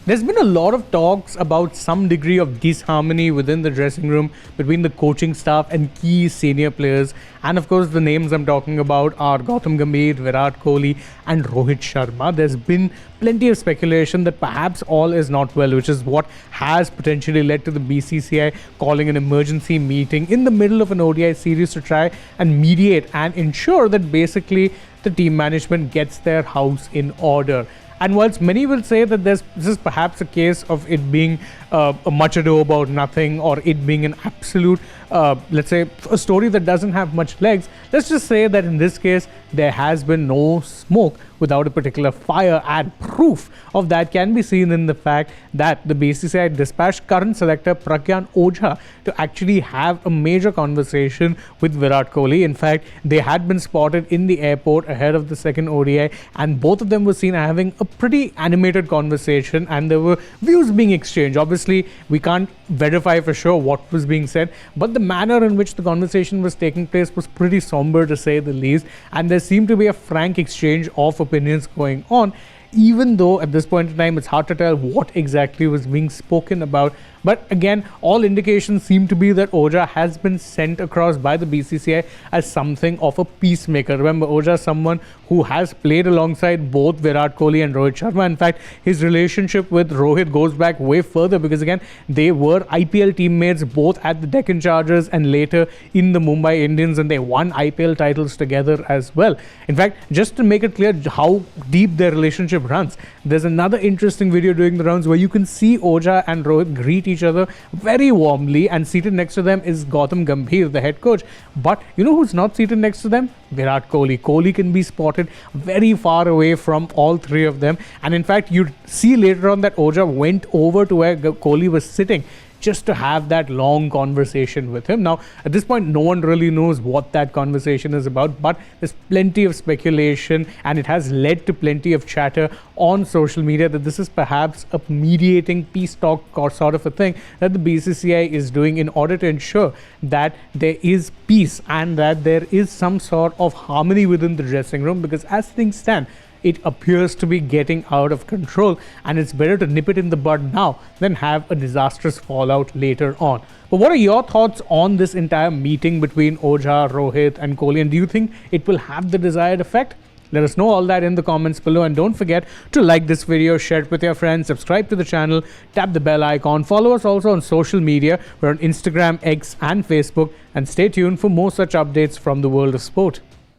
There's been a lot of talks about some degree of disharmony within the dressing room between the coaching staff and key senior players. And of course, the names I'm talking about are Gautam Gambhir, Virat Kohli, and Rohit Sharma. There's been plenty of speculation that perhaps all is not well, which is what has potentially led to the BCCI calling an emergency meeting in the middle of an ODI series to try and mediate and ensure that basically the team management gets their house in order. And whilst many will say that this is perhaps a case of it being a much ado about nothing, or it being an absolute, let's say, a story that doesn't have much legs, let's just say that in this case, there has been no smoke without a particular fire, and proof of that can be seen in the fact that the BCCI dispatched current selector Pragyan Ojha to actually have a major conversation with Virat Kohli. In fact, they had been spotted in the airport ahead of the second ODI, and both of them were seen having a pretty animated conversation, and there were views being exchanged. Obviously, we can't verify for sure what was being said, but the manner in which the conversation was taking place was pretty somber, to say the least, and there seemed to be a frank exchange of opinions going on, even though at this point in time it's hard to tell what exactly was being spoken about. But again, all indications seem to be that Ojha has been sent across by the BCCI as something of a peacemaker. Remember, Ojha is someone who has played alongside both Virat Kohli and Rohit Sharma. In fact, his relationship with Rohit goes back way further, because again, they were IPL teammates both at the Deccan Chargers and later in the Mumbai Indians, and they won IPL titles together as well. In fact, just to make it clear how deep their relationship runs, there's another interesting video doing the rounds where you can see Ojha and Rohit greet each other very warmly, and seated next to them is Gautam Gambhir, the head coach. But you know who's not seated next to them? Virat Kohli. Kohli can be spotted very far away from all three of them, and in fact, you'd see later on that Ojha went over to where Kohli was sitting just to have that long conversation with him. Now, at this point, no one really knows what that conversation is about, but there's plenty of speculation, and it has led to plenty of chatter on social media that this is perhaps a mediating peace talk or sort of a thing that the BCCI is doing in order to ensure that there is peace and that there is some sort of harmony within the dressing room, because as things stand, it appears to be getting out of control, and it's better to nip it in the bud now than have a disastrous fallout later on. But what are your thoughts on this entire meeting between Ojha, Rohit and Kohli, and do you think it will have the desired effect? Let us know all that in the comments below, and don't forget to like this video, share it with your friends, subscribe to the channel, tap the bell icon, follow us also on social media. We're on Instagram, X and Facebook, and stay tuned for more such updates from the world of sport.